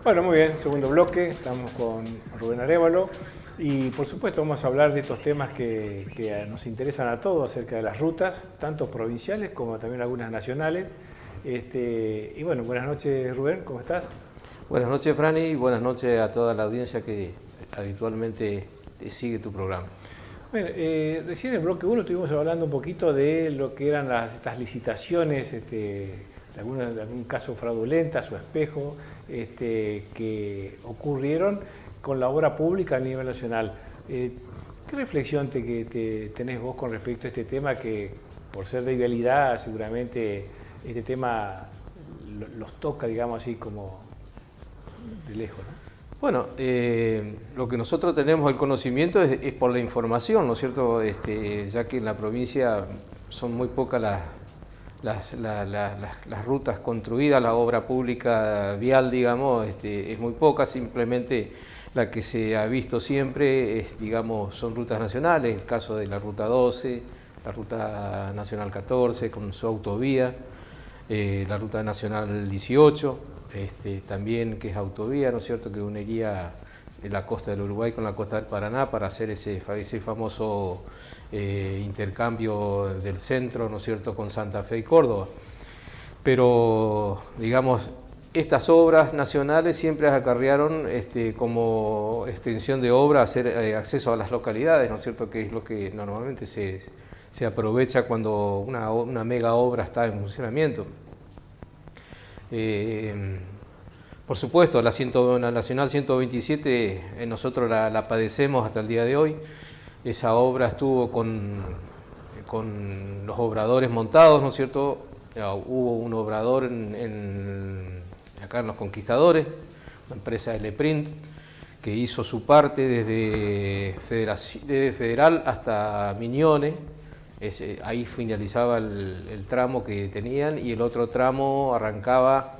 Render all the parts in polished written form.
Bueno, muy bien, segundo bloque, estamos con Rubén Arévalo y por supuesto vamos a hablar de estos temas que nos interesan a todos acerca de las rutas, tanto provinciales como también algunas nacionales. Y bueno, buenas noches Rubén, ¿cómo estás? Buenas noches, Franny, y buenas noches a toda la audiencia que habitualmente sigue tu programa. Bueno, recién en el bloque 1 estuvimos hablando un poquito de lo que eran estas licitaciones, de algún caso fraudulentas o espejo, que ocurrieron con la obra pública a nivel nacional. ¿Qué reflexión tenés vos con respecto a este tema que, por ser de vialidad, seguramente este tema los toca, digamos así, como de lejos, ¿no? Bueno, lo que nosotros tenemos el conocimiento es por la información, ¿no es cierto? Ya que en la provincia son muy pocas las rutas construidas, la obra pública vial, digamos, es muy poca, simplemente la que se ha visto siempre es, digamos, son rutas nacionales, el caso de la Ruta 12, la Ruta Nacional 14 con su autovía, la Ruta Nacional 18, también que es autovía, ¿no es cierto?, que uniría la costa del Uruguay con la costa del Paraná para hacer ese famoso intercambio del centro, ¿no es cierto?, con Santa Fe y Córdoba. Pero, digamos, estas obras nacionales siempre acarrearon como extensión de obra hacer acceso a las localidades, ¿no es cierto?, que es lo que normalmente se aprovecha cuando una mega obra está en funcionamiento. Por supuesto, la Nacional 127 nosotros la padecemos hasta el día de hoy. Esa obra estuvo con los obradores montados, ¿no es cierto? Hubo un obrador acá en Los Conquistadores, la empresa Eleprint, que hizo su parte desde Federal hasta Miñones. Ahí finalizaba el tramo que tenían y el otro tramo arrancaba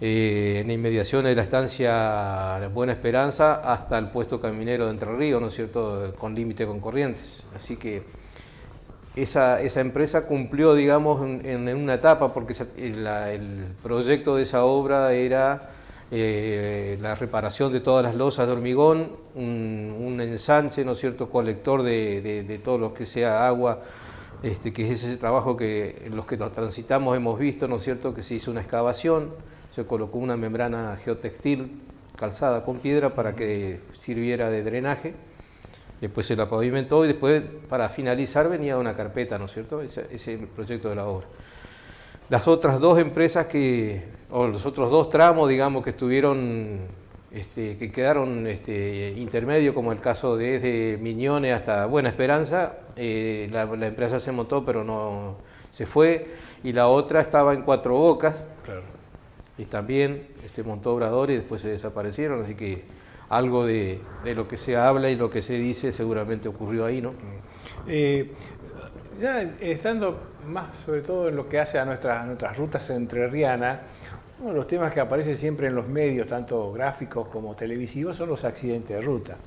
en inmediaciones de la estancia Buena Esperanza hasta el puesto caminero de Entre Ríos, ¿no es cierto?, con límite con Corrientes. Así que esa empresa cumplió, digamos, en una etapa, porque el proyecto de esa obra era la reparación de todas las losas de hormigón, un ensanche, ¿no es cierto?, colector de todo lo que sea agua, que es ese trabajo que los que lo transitamos hemos visto, ¿no es cierto?, que se hizo una excavación, se colocó una membrana geotextil calzada con piedra para que sirviera de drenaje, después se la pavimentó y después para finalizar venía una carpeta, ¿no es cierto?, ese es el proyecto de la obra. Las otras dos empresas o los otros dos tramos, digamos, que estuvieron, que quedaron intermedio, como el caso de desde Miñones hasta Buena Esperanza, la empresa se montó pero no se fue, y la otra estaba en Cuatro Bocas, Claro. Y también montó obrador y después se desaparecieron, así que algo de lo que se habla y lo que se dice seguramente ocurrió ahí, ¿no? Ya estando más sobre todo en lo que hace a nuestras rutas entrerrianas, uno de los temas que aparece siempre en los medios, tanto gráficos como televisivos, son los accidentes de ruta.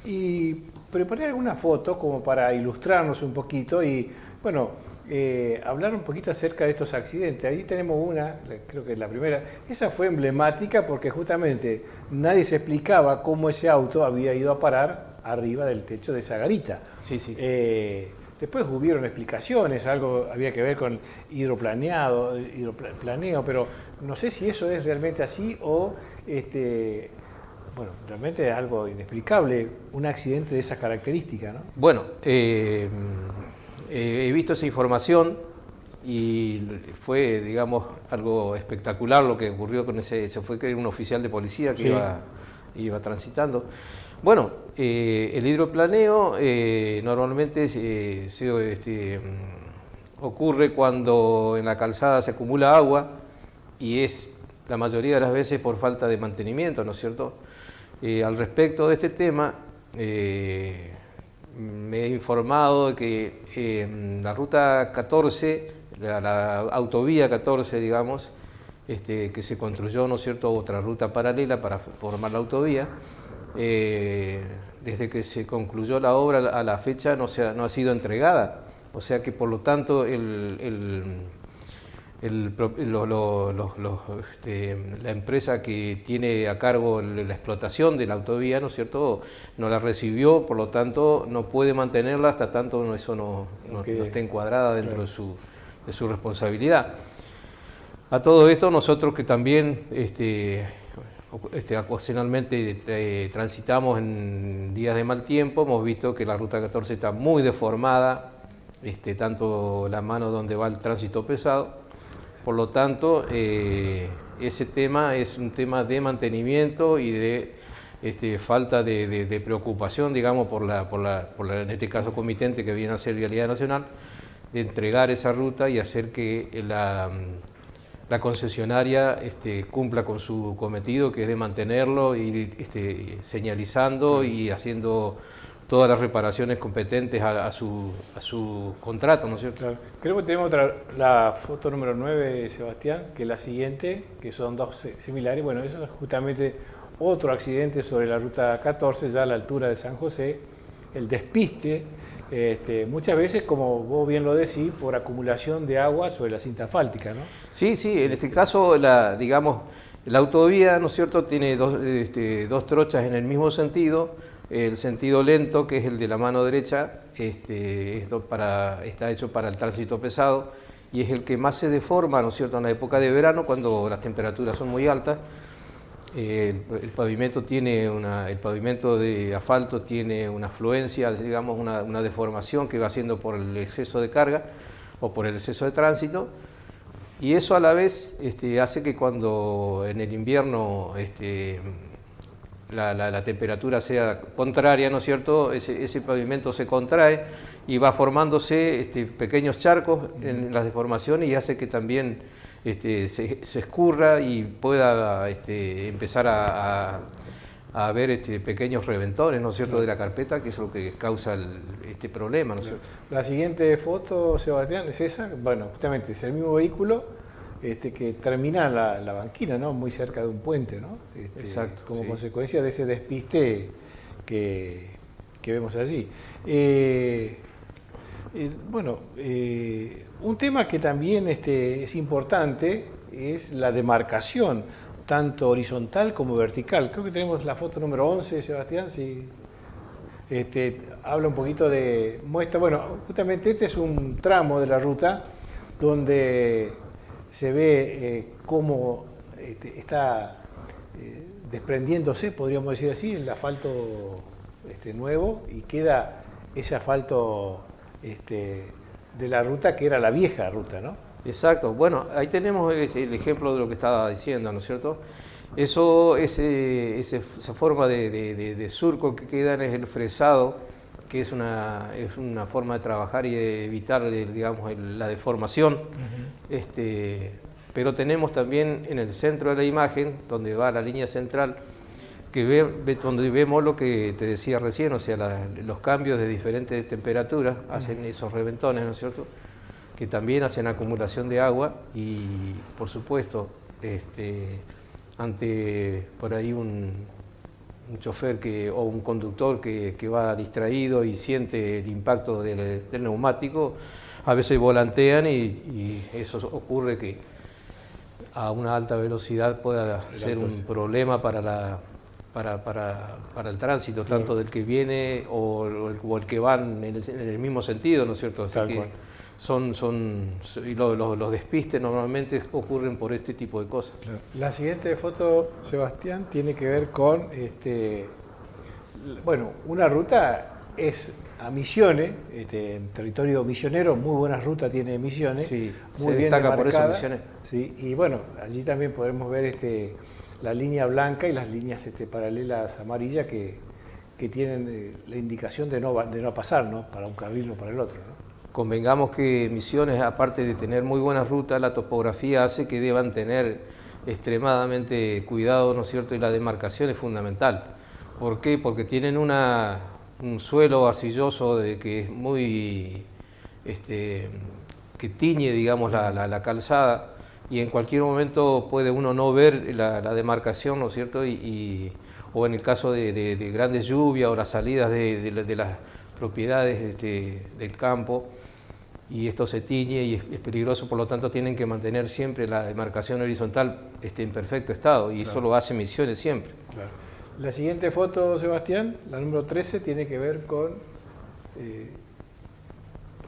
Y preparé alguna foto como para ilustrarnos un poquito y, bueno, hablar un poquito acerca de estos accidentes. Ahí tenemos una, creo que es la primera. Esa fue emblemática porque justamente nadie se explicaba cómo ese auto había ido a parar arriba del techo de esa garita. Sí, sí. Después hubieron explicaciones, algo había que ver con hidroplaneo, pero no sé si eso es realmente así o bueno, realmente es algo inexplicable, un accidente de esa característica, ¿no? Bueno, he visto esa información y fue, digamos, algo espectacular lo que ocurrió con se fue que era un oficial de policía que Sí. iba transitando. Bueno, el hidroplaneo normalmente ocurre cuando en la calzada se acumula agua y es la mayoría de las veces por falta de mantenimiento, ¿no es cierto? Al respecto de este tema, me he informado de que la ruta 14, la autovía 14, digamos, que se construyó, ¿no es cierto?, otra ruta paralela para formar la autovía, desde que se concluyó la obra a la fecha no ha sido entregada, o sea que por lo tanto la empresa que tiene a cargo la explotación de la autovía, ¿no es cierto?, no la recibió, por lo tanto no puede mantenerla hasta tanto eso no esté encuadrada dentro de su responsabilidad. A todo esto nosotros que también ocasionalmente transitamos en días de mal tiempo, hemos visto que la Ruta 14 está muy deformada, tanto la mano donde va el tránsito pesado. Por lo tanto, ese tema es un tema de mantenimiento y de falta de preocupación, digamos, por en este caso comitente que viene a ser Vialidad Nacional, de entregar esa ruta y hacer que la concesionaria cumpla con su cometido, que es de mantenerlo, ir señalizando y haciendo todas las reparaciones competentes a su contrato, ¿no es cierto? Claro. Creo que tenemos la foto número 9, Sebastián, que es la siguiente, que son dos similares. Bueno, eso es justamente otro accidente sobre la Ruta 14, ya a la altura de San José, el despiste, muchas veces, como vos bien lo decís, por acumulación de agua sobre la cinta asfáltica, ¿no? Sí, en este caso, digamos, la autovía, ¿no es cierto?, tiene dos trochas en el mismo sentido. El sentido lento, que es el de la mano derecha, está hecho para el tránsito pesado y es el que más se deforma, ¿no es cierto?, en la época de verano, cuando las temperaturas son muy altas. El pavimento de asfalto tiene una afluencia, digamos, una deformación que va haciendo por el exceso de carga o por el exceso de tránsito, y eso a la vez hace que cuando en el invierno la temperatura sea contraria, ¿no es cierto?, ese pavimento se contrae y va formándose pequeños charcos en las deformaciones y hace que también se escurra y pueda empezar a haber pequeños reventones, ¿no es cierto?, de la carpeta, que es lo que causa este problema, ¿no es cierto? La siguiente foto, Sebastián, es esa. Bueno, justamente es el mismo vehículo que termina la banquina, ¿no?, muy cerca de un puente, ¿no? Exacto. Como sí. consecuencia de ese despiste que vemos allí. Un tema que también es importante es la demarcación, tanto horizontal como vertical. Creo que tenemos la foto número 11, Sebastián, si habla un poquito muestra, bueno, justamente este es un tramo de la ruta donde se ve cómo está desprendiéndose, podríamos decir así, el asfalto nuevo, y queda ese asfalto de la ruta que era la vieja ruta, ¿no? Exacto. Bueno, ahí tenemos el ejemplo de lo que estaba diciendo, ¿no es cierto? Esa forma de surco que queda es el fresado, que es una forma de trabajar y de evitar, digamos, la deformación. Pero tenemos también en el centro de la imagen, donde va la línea central, donde vemos lo que te decía recién, o sea, los cambios de diferentes temperaturas hacen esos reventones, ¿no es cierto?, que también hacen acumulación de agua y, por supuesto, ante por ahí un chofer o un conductor que va distraído y siente el impacto del neumático, a veces volantean y eso ocurre que a una alta velocidad pueda ser un problema para el tránsito, tanto del que viene o el que van en el mismo sentido, ¿no es cierto? Así que los despistes normalmente ocurren por este tipo de cosas. La siguiente foto, Sebastián, tiene que ver con, una ruta es a Misiones, en territorio misionero, muy buena ruta tiene Misiones, sí, muy se bien destaca demarcada, por eso Misiones. Sí, y bueno, allí también podremos ver la línea blanca y las líneas paralelas amarillas que tienen la indicación de no pasar, ¿no?, para un carril o para el otro, ¿no? Convengamos que Misiones, aparte de tener muy buenas rutas, la topografía hace que deban tener extremadamente cuidado, ¿no es cierto?, y la demarcación es fundamental. ¿Por qué? Porque tienen un suelo arcilloso que es muy, que tiñe, digamos, la calzada, y en cualquier momento puede uno no ver la demarcación, ¿no es cierto?, o en el caso de grandes lluvias o las salidas de las propiedades del campo, y esto se tiñe y es peligroso, por lo tanto tienen que mantener siempre la demarcación horizontal en perfecto estado, y eso lo hace Misiones siempre. Claro. La siguiente foto, Sebastián, la número 13, tiene que ver con...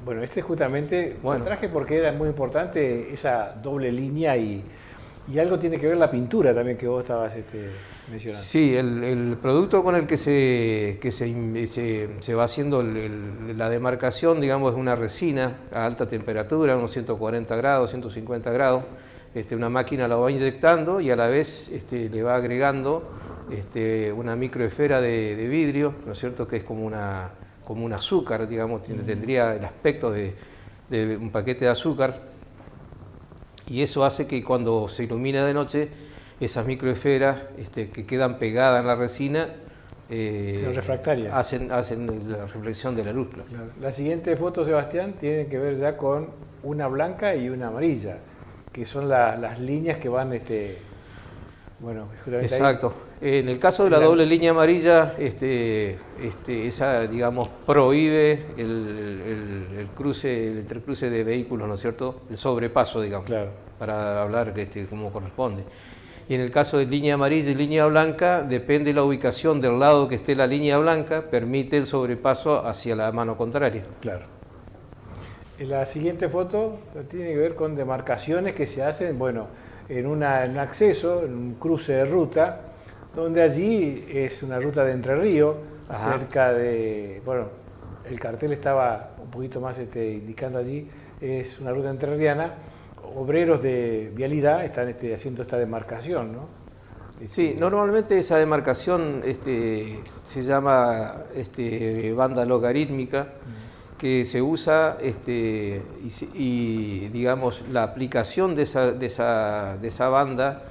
bueno, este justamente lo traje porque era muy importante esa doble línea y algo tiene que ver la pintura también que vos estabas mencionando. Sí, el producto con el que se va haciendo la demarcación, digamos, es una resina a alta temperatura, unos 140 grados, 150 grados. Una máquina lo va inyectando y a la vez le va agregando una microesfera de vidrio, ¿no es cierto?, que es como un azúcar, digamos, tendría el aspecto de un paquete de azúcar, y eso hace que cuando se ilumina de noche, esas microesferas que quedan pegadas en la resina refractarias. Hacen la reflexión de la luz. Claro. La siguiente foto, Sebastián, tiene que ver ya con una blanca y una amarilla, que son las líneas que van... bueno, exacto. Ahí. En el caso de la doble línea amarilla, esa, digamos, prohíbe el intercruce de vehículos, ¿no es cierto? El sobrepaso, digamos, para hablar como corresponde. Y en el caso de línea amarilla y línea blanca, depende de la ubicación del lado que esté la línea blanca, permite el sobrepaso hacia la mano contraria. Claro. La siguiente foto tiene que ver con demarcaciones que se hacen, bueno, en un acceso, en un cruce de ruta, donde allí es una ruta de Entre Ríos, cerca de, bueno, el cartel estaba un poquito más indicando allí, es una ruta entrerriana, obreros de vialidad están haciendo esta demarcación, ¿no? Sí, normalmente esa demarcación se llama banda logarítmica, que se usa y digamos la aplicación de esa banda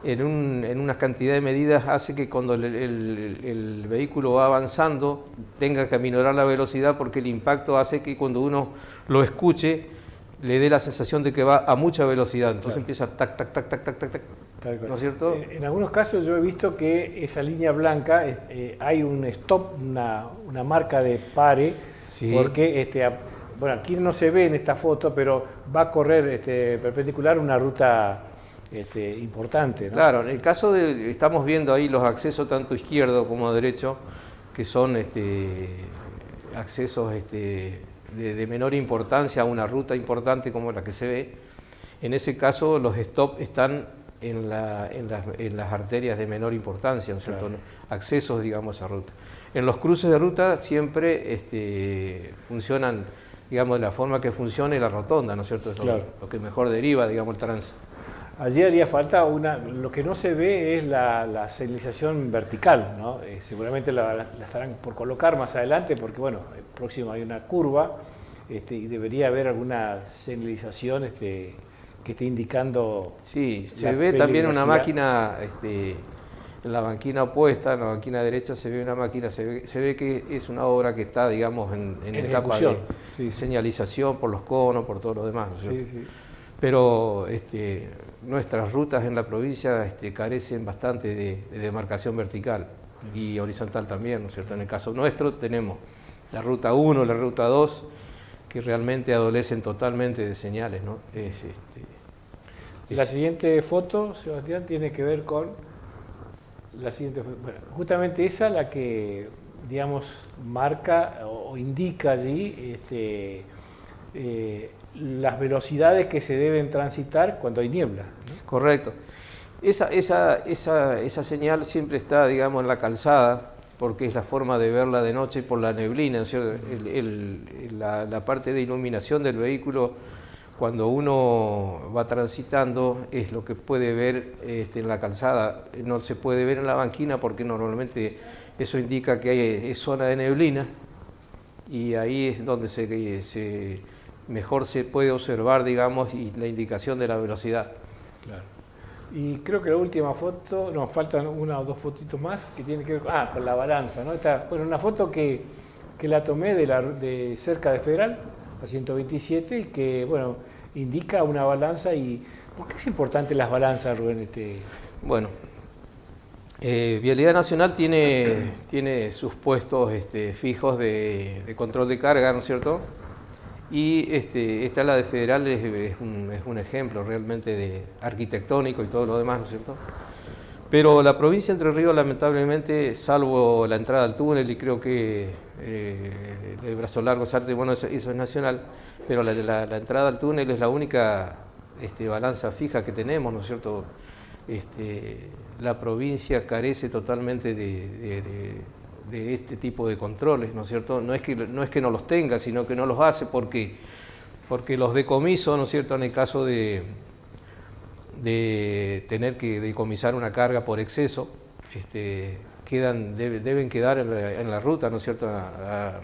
en una cantidad de medidas hace que cuando el vehículo va avanzando tenga que aminorar la velocidad, porque el impacto hace que cuando uno lo escuche le dé la sensación de que va a mucha velocidad, entonces empieza tac, tac, tac, tac, tac, tac, tac, ¿no es cierto? En algunos casos yo he visto que esa línea blanca hay un stop, una marca de pare, porque bueno, aquí no se ve en esta foto, pero va a correr perpendicular una ruta importante, ¿no? Claro, en el caso estamos viendo ahí los accesos tanto izquierdo como derecho, que son accesos de menor importancia a una ruta importante como la que se ve. En ese caso los stops están en las arterias de menor importancia, ¿no es cierto? Accesos, digamos, a ruta. En los cruces de ruta siempre funcionan, digamos, de la forma que funcione la rotonda, ¿no es cierto? Eso es lo que mejor deriva, digamos, el tránsito. Allí haría falta lo que no se ve es la señalización vertical, ¿no? Seguramente la estarán por colocar más adelante porque, bueno, próximo hay una curva y debería haber alguna señalización que esté indicando... Sí, se ve también una máquina, en la banquina opuesta, en la banquina derecha se ve una máquina, se ve que es una obra que está, digamos, en etapa de señalización por los conos, por todo lo demás, ¿no es cierto? Sí. Pero nuestras rutas en la provincia carecen bastante de demarcación vertical y horizontal también, ¿no es cierto? En el caso nuestro tenemos la ruta 1, la ruta 2, que realmente adolecen totalmente de señales, ¿no? La siguiente foto, Sebastián, tiene que ver con la siguiente, bueno, justamente esa la que, digamos, marca o indica allí las velocidades que se deben transitar cuando hay niebla, ¿no? Correcto. Esa señal siempre está, digamos, en la calzada, porque es la forma de verla de noche por la neblina, ¿no es cierto? La parte de iluminación del vehículo, cuando uno va transitando, es lo que puede ver en la calzada. No se puede ver en la banquina porque normalmente eso indica que es zona de neblina, y ahí es donde mejor se puede observar, digamos, y la indicación de la velocidad. Claro. Y creo que la última foto, nos faltan una o dos fotitos más que tienen que ver con la balanza, ¿no? Bueno, una foto que la tomé de cerca de Federal, la 127, y que, bueno, indica una balanza. ¿Y por qué es importante las balanzas, Rubén? Bueno, Vialidad Nacional tiene sus puestos fijos de control de carga, ¿no es cierto? Y esta la de Federal es un ejemplo realmente de arquitectónico y todo lo demás, ¿no es cierto? Pero la provincia de Entre Ríos, lamentablemente, salvo la entrada al túnel, y creo que el Brazo Largo, Sarte, bueno, eso es nacional, pero la entrada al túnel es la única balanza fija que tenemos, ¿no es cierto? La provincia carece totalmente de este tipo de controles, ¿no es cierto? No es que no los tenga, sino que no los hace porque los decomisos, ¿no es cierto?, en el caso de tener que decomisar una carga por exceso, deben quedar en la ruta, ¿no es cierto?, a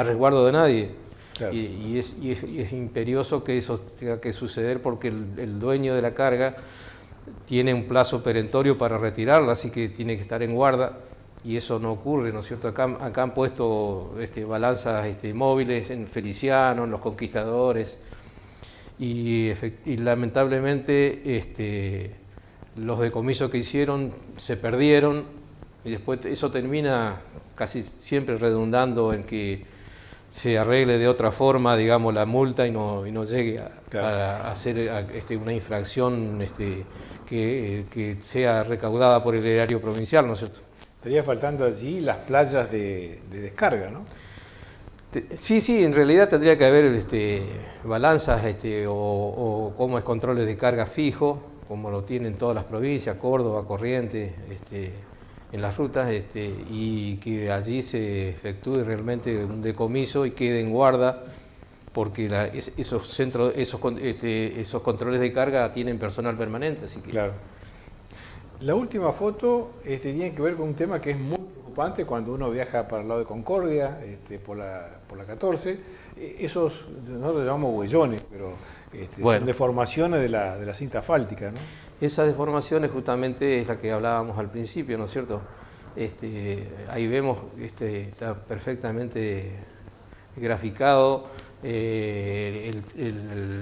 resguardo de nadie. Claro. Y es imperioso que eso tenga que suceder porque el dueño de la carga tiene un plazo perentorio para retirarla, así que tiene que estar en guarda, y eso no ocurre, ¿no es cierto? Acá han puesto balanzas móviles en Feliciano, en Los Conquistadores, y lamentablemente los decomisos que hicieron se perdieron, y después eso termina casi siempre redundando en que se arregle de otra forma, digamos, la multa y no llegue a hacer una infracción que sea recaudada por el erario provincial, ¿no es cierto? Estaría faltando allí las playas de descarga, ¿no? Sí, en realidad tendría que haber balanzas o como es controles de carga fijo, como lo tienen todas las provincias, Córdoba, Corrientes, en las rutas, y que allí se efectúe realmente un decomiso y quede en guarda, porque esos controles de carga tienen personal permanente, así que... Claro. La última foto tiene que ver con un tema que es muy preocupante cuando uno viaja para el lado de Concordia, por la 14. Esos, nosotros los llamamos huellones, pero son deformaciones de la cinta asfáltica, ¿no? Esa deformación justamente es la que hablábamos al principio, ¿no es cierto? Ahí vemos, está perfectamente graficado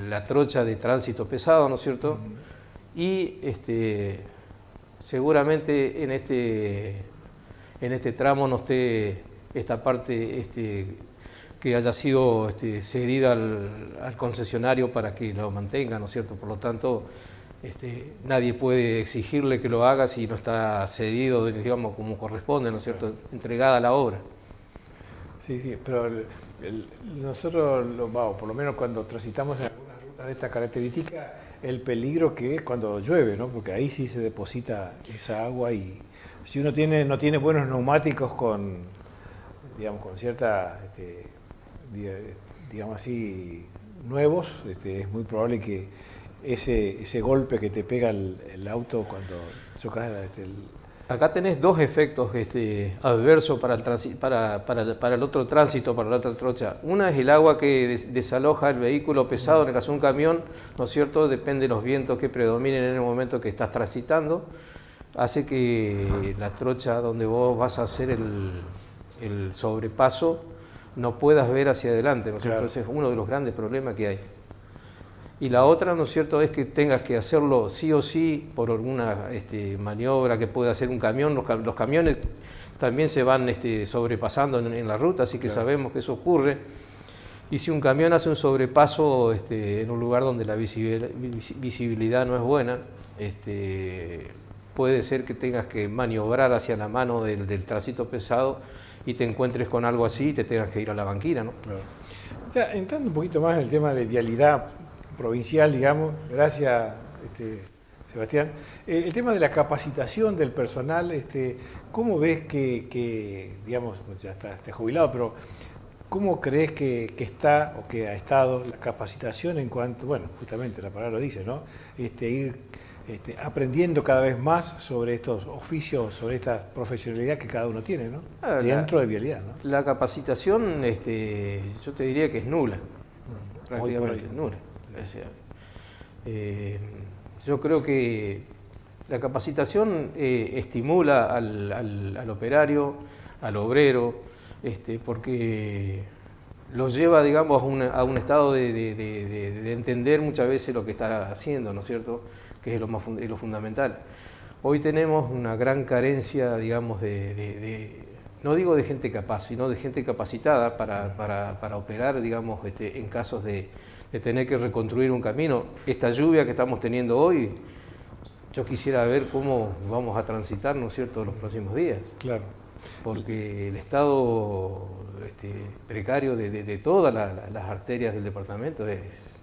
la trocha de tránsito pesado, ¿no es cierto? Y seguramente en este tramo no esté esta parte que haya sido cedida al concesionario para que lo mantenga, ¿no es cierto? Por lo tanto, nadie puede exigirle que lo haga si no está cedido, digamos, como corresponde, ¿no es cierto?, entregada la obra. Sí, pero nosotros, por lo menos cuando transitamos en algunas rutas de esta característica, el peligro que es cuando llueve, ¿no? Porque ahí sí se deposita esa agua, y si uno no tiene buenos neumáticos con cierta, digamos así, nuevos, es muy probable que ese golpe que te pega el auto cuando chocas Acá tenés dos efectos adversos para el otro tránsito, para la otra trocha. Una es el agua que desaloja el vehículo pesado, en el caso de un camión, ¿no es cierto? Depende de los vientos que predominen en el momento que estás transitando. Hace que la trocha donde vos vas a hacer el sobrepaso no puedas ver hacia adelante, ¿no es cierto? Ese es uno de los grandes problemas que hay. Y la otra, ¿no es cierto?, es que tengas que hacerlo sí o sí por alguna maniobra que pueda hacer un camión. Los camiones también se van sobrepasando en la ruta, así que sabemos que eso ocurre. Y si un camión hace un sobrepaso en un lugar donde la visibilidad no es buena, puede ser que tengas que maniobrar hacia la mano del tránsito pesado y te encuentres con algo así y te tengas que ir a la banquina, ¿no? Claro. O sea, entrando un poquito más en el tema de vialidad provincial, digamos, gracias Sebastián, el tema de la capacitación del personal, ¿cómo ves que digamos, ya está jubilado, pero cómo crees que está o que ha estado la capacitación en cuanto, bueno, justamente la palabra lo dice, ¿no? Ir aprendiendo cada vez más sobre estos oficios, sobre esta profesionalidad que cada uno tiene, ¿no? Dentro de vialidad, ¿no? La capacitación, yo te diría que es nula, prácticamente nula. Yo creo que la capacitación estimula al operario, al obrero, porque los lleva, digamos, a un estado de entender muchas veces lo que está haciendo, ¿no es cierto?, que es lo fundamental. Hoy tenemos una gran carencia, digamos, de no digo de gente capaz, sino de gente capacitada para operar, digamos, en casos de tener que reconstruir un camino. Esta lluvia que estamos teniendo hoy, yo quisiera ver cómo vamos a transitar, ¿no es cierto?, los próximos días. Claro. Porque el estado precario de todas las arterias del departamento es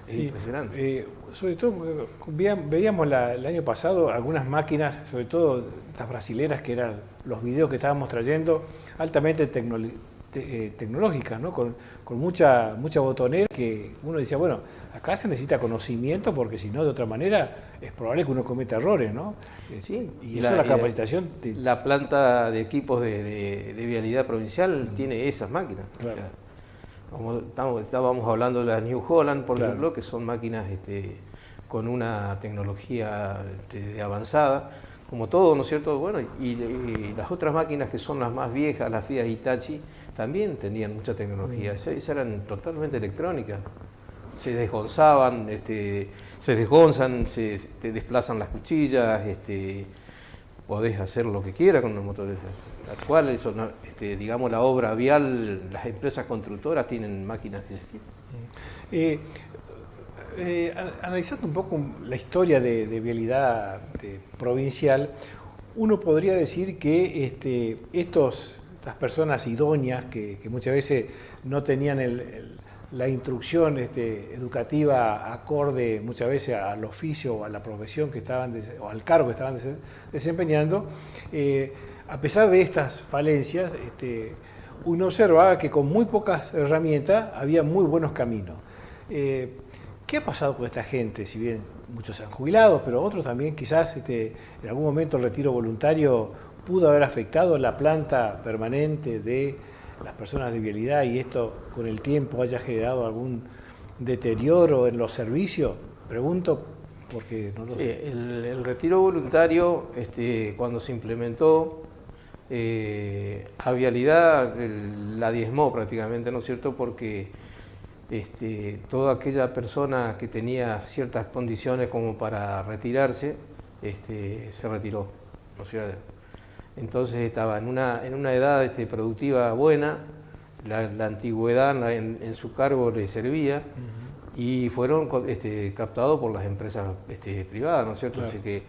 Sí, impresionante. sobre todo, porque veíamos el año pasado algunas máquinas, sobre todo las brasileras, que eran los videos que estábamos trayendo, altamente tecnológicas, ¿no? Con mucha botonera, que uno decía, bueno, acá se necesita conocimiento, porque si no, de otra manera, es probable que uno cometa errores, ¿no? Sí, y eso la capacitación... La planta de equipos de vialidad provincial tiene esas máquinas. Claro. O sea, como estábamos hablando de las New Holland, por Claro. ejemplo, que son máquinas con una tecnología avanzada, como todo, ¿no es cierto? Bueno, y las otras máquinas que son las más viejas, las Fiat Hitachi, también tenían mucha tecnología. Esas eran totalmente electrónicas. Se desgonzaban, se desgonzan, se desplazan las cuchillas, podés hacer lo que quieras con una motor de esas. Actual, eso, digamos, la obra vial, las empresas constructoras tienen máquinas de ese tipo. Analizando un poco la historia de vialidad provincial, uno podría decir que estas personas idóneas, que muchas veces no tenían la instrucción educativa acorde muchas veces al oficio o a la profesión que estaban, o al cargo que estaban desempeñando, a pesar de estas falencias, uno observaba que con muy pocas herramientas había muy buenos caminos. ¿Qué ha pasado con esta gente? Si bien muchos se han jubilado, pero otros también quizás en algún momento el retiro voluntario pudo haber afectado la planta permanente de las personas de vialidad, y esto con el tiempo haya generado algún deterioro en los servicios. Pregunto porque no lo sé. El retiro voluntario, cuando se implementó, a vialidad la diezmó prácticamente, ¿no es cierto? Porque toda aquella persona que tenía ciertas condiciones como para retirarse, se retiró, ¿no es cierto? Entonces estaba en una edad productiva buena, la antigüedad en su cargo le servía, y fueron captados por las empresas privadas, ¿no es cierto? Claro. Así que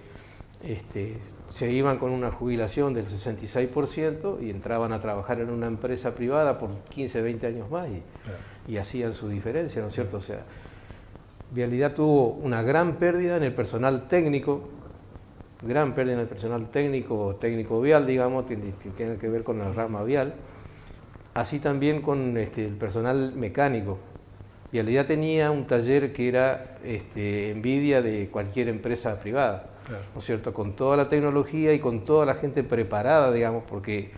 se iban con una jubilación del 66% y entraban a trabajar en una empresa privada por 15, 20 años más y hacían su diferencia, ¿no es cierto? O sea, Vialidad tuvo una gran pérdida en el personal técnico, técnico vial, digamos, que tiene que ver con la rama vial, así también con el personal mecánico. Vialidad tenía un taller que era envidia de cualquier empresa privada, claro, ¿no es cierto? Con toda la tecnología y con toda la gente preparada, digamos, porque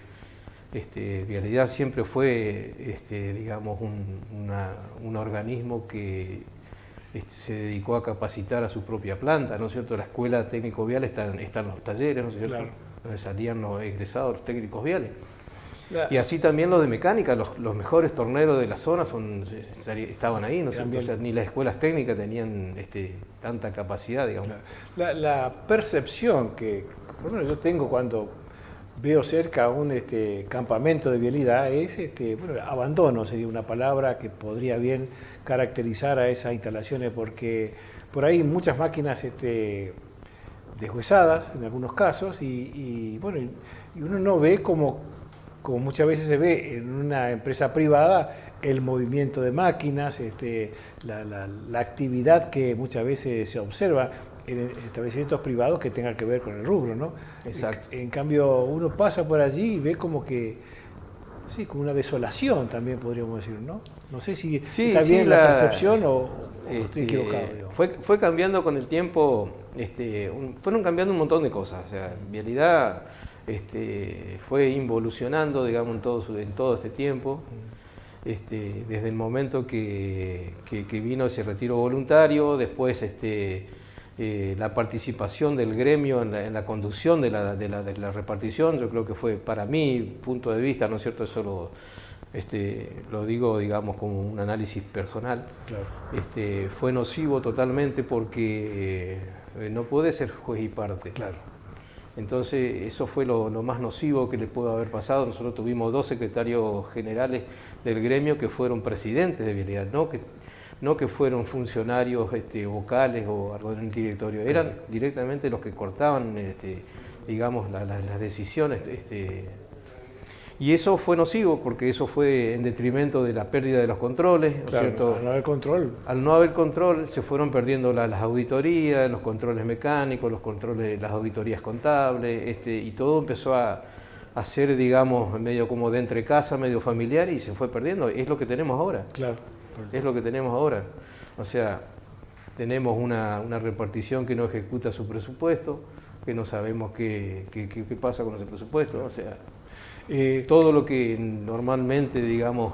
Vialidad siempre fue, digamos, un organismo que se dedicó a capacitar a su propia planta, ¿no es cierto? La escuela técnico vial están los talleres, ¿no es cierto? Claro. Donde salían los egresados, los técnicos viales. Y así también los de mecánica, los mejores torneros de la zona estaban ahí, ¿no es cierto? O sea, ni las escuelas técnicas tenían tanta capacidad, digamos. La percepción que, por lo menos yo tengo cuando veo cerca un campamento de vialidad es, bueno, abandono sería una palabra que podría bien caracterizar a esas instalaciones, porque por ahí muchas máquinas deshuesadas en algunos casos y bueno, y uno no ve como muchas veces se ve en una empresa privada el movimiento de máquinas, la actividad que muchas veces se observa en establecimientos privados que tengan que ver con el rubro, ¿no? Exacto. En cambio, uno pasa por allí y ve como que, sí, como una desolación también podríamos decir, ¿no? No sé si está bien la percepción o estoy equivocado. Digo. Fue cambiando con el tiempo, fueron cambiando un montón de cosas, o sea, Vialidad fue involucionando, digamos, en todo este tiempo. Desde el momento que vino ese retiro voluntario, después la participación del gremio en la conducción de la repartición, yo creo que fue, para mi punto de vista, ¿no es cierto? Eso lo digo, digamos, como un análisis personal. Claro. Fue nocivo totalmente porque no puede ser juez y parte. Claro. Entonces eso fue lo más nocivo que le pudo haber pasado. Nosotros tuvimos 2 secretarios generales del gremio que fueron presidentes de vialidad, no que fueron funcionarios vocales o algo en el directorio, eran directamente los que cortaban digamos, las decisiones. Y eso fue nocivo porque eso fue en detrimento de la pérdida de los controles, ¿no es cierto? Al no haber control. Al no haber control se fueron perdiendo las auditorías, los controles mecánicos, los controles, las auditorías contables, y todo empezó a ser, digamos, medio como de entre casa, medio familiar, y se fue perdiendo. Es lo que tenemos ahora. Claro. Es lo que tenemos ahora. O sea, tenemos una repartición que no ejecuta su presupuesto, que no sabemos qué pasa con ese presupuesto. O sea, todo lo que normalmente, digamos,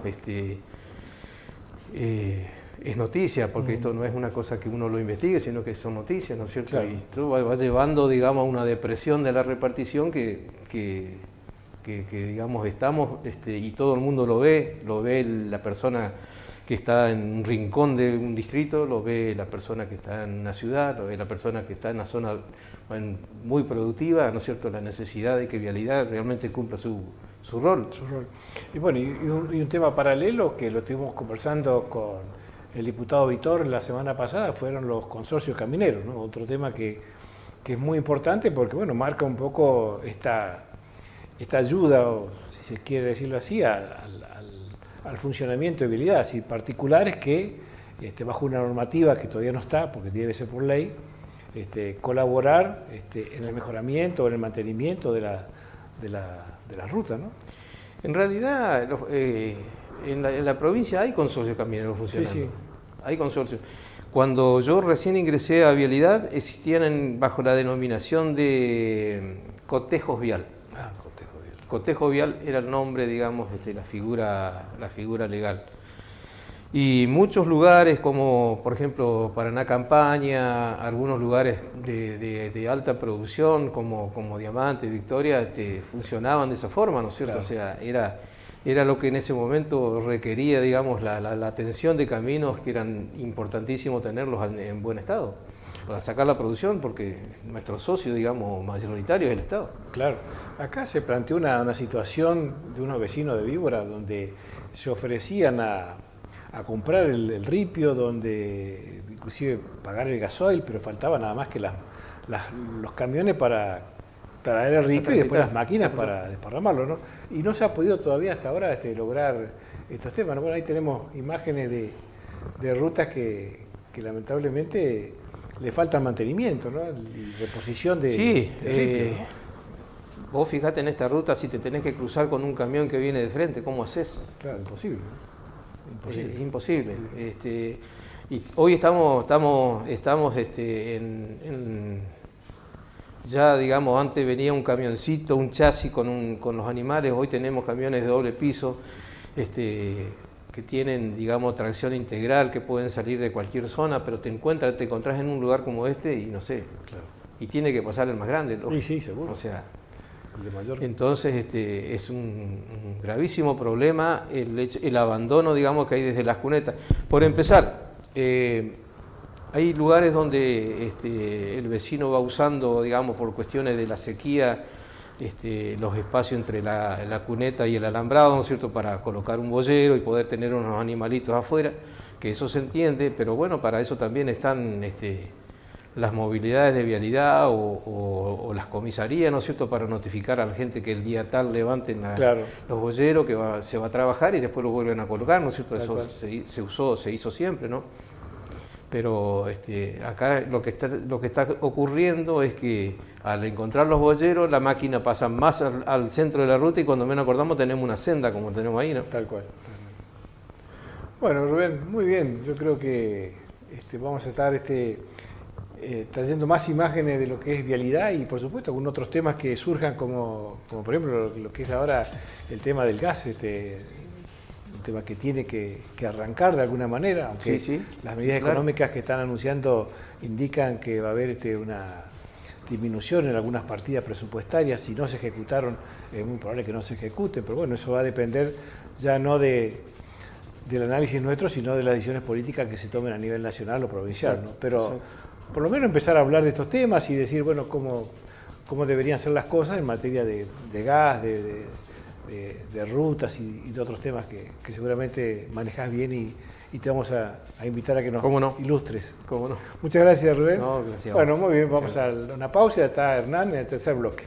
es noticia, porque esto no es una cosa que uno lo investigue, sino que son noticias, ¿no es cierto? Claro. Y esto va llevando, digamos, a una depresión de la repartición que digamos, estamos, y todo el mundo lo ve la persona que está en un rincón de un distrito, lo ve la persona que está en una ciudad, lo ve la persona que está en una zona muy productiva, ¿no es cierto?, la necesidad de que Vialidad realmente cumpla su rol. Su rol. Y bueno, y un tema paralelo que lo estuvimos conversando con el diputado Vitor la semana pasada fueron los consorcios camineros, ¿no? Otro tema que es muy importante porque, bueno, marca un poco esta ayuda, o si se quiere decirlo así, al funcionamiento de Vialidad, y particulares que, bajo una normativa que todavía no está, porque debe ser por ley, colaborar en el mejoramiento o en el mantenimiento de la ruta, ¿no? En realidad, en la provincia hay consorcios camineros funcionando. Sí, sí. Hay consorcios. Cuando yo recién ingresé a Vialidad, existían bajo la denominación de cotejos vial. Cotejo vial era el nombre, digamos, la figura legal. Y muchos lugares, como por ejemplo Paraná Campaña, algunos lugares de alta producción, como Diamante, Victoria, funcionaban de esa forma, ¿no es cierto? Claro. O sea, era lo que en ese momento requería, digamos, la atención de caminos que eran importantísimos tenerlos en buen estado, para sacar la producción, porque nuestro socio, digamos, mayoritario es el Estado. Claro. Acá se planteó una situación de unos vecinos de Víbora donde se ofrecían a comprar el ripio, donde inclusive pagar el gasoil, pero faltaba nada más que los camiones para traer el ripio y después las máquinas para desparramarlo, ¿no? Y no se ha podido todavía hasta ahora lograr estos temas, ¿no? Bueno, ahí tenemos imágenes de rutas que lamentablemente le falta mantenimiento, ¿no? Y reposición de ripio, ¿no? Vos fijate en esta ruta, si te tenés que cruzar con un camión que viene de frente, ¿cómo haces? Claro, imposible, ¿no? Imposible. Es imposible. Y hoy estamos ya, digamos, antes venía un camioncito, un chasis con los animales, hoy tenemos camiones de doble piso, que tienen, digamos, tracción integral, que pueden salir de cualquier zona, pero te encontrás en un lugar como este y no sé, claro. Y tiene que pasar el más grande, ¿no? Sí, seguro. O sea, el de mayor. Entonces es un gravísimo problema el abandono, digamos, que hay desde las cunetas. Por empezar, hay lugares donde el vecino va usando, digamos, por cuestiones de la sequía, los espacios entre la cuneta y el alambrado, ¿no es cierto?, para colocar un boyero y poder tener unos animalitos afuera, que eso se entiende, pero bueno, para eso también están las movilidades de Vialidad o las comisarías, ¿no es cierto?, para notificar a la gente que el día tal levanten claro. los boyeros, que se va a trabajar y después lo vuelven a colocar, ¿no es cierto? Eso se hizo siempre, ¿no? Pero acá lo que está ocurriendo es que al encontrar los boyeros, la máquina pasa más al centro de la ruta y cuando menos acordamos tenemos una senda como tenemos ahí, ¿no? Tal cual. Bueno, Rubén, muy bien. Yo creo que vamos a estar trayendo más imágenes de lo que es Vialidad y por supuesto con otros temas que surjan como por ejemplo lo que es ahora el tema del gas, un tema que tiene que arrancar de alguna manera, aunque sí, las medidas económicas que están anunciando indican que va a haber una disminución en algunas partidas presupuestarias. Si no se ejecutaron, es muy probable que no se ejecuten, pero bueno, eso va a depender ya no del análisis nuestro, sino de las decisiones políticas que se tomen a nivel nacional o provincial, ¿no? Pero por lo menos empezar a hablar de estos temas y decir, bueno, cómo cómo deberían ser las cosas en materia de gas, de rutas y de otros temas que seguramente manejas bien y te vamos a invitar a que nos ilustres. ¿Cómo no? Muchas gracias, Rubén. No, gracias. Bueno, muy bien, vamos a una pausa y ya está Hernán en el tercer bloque.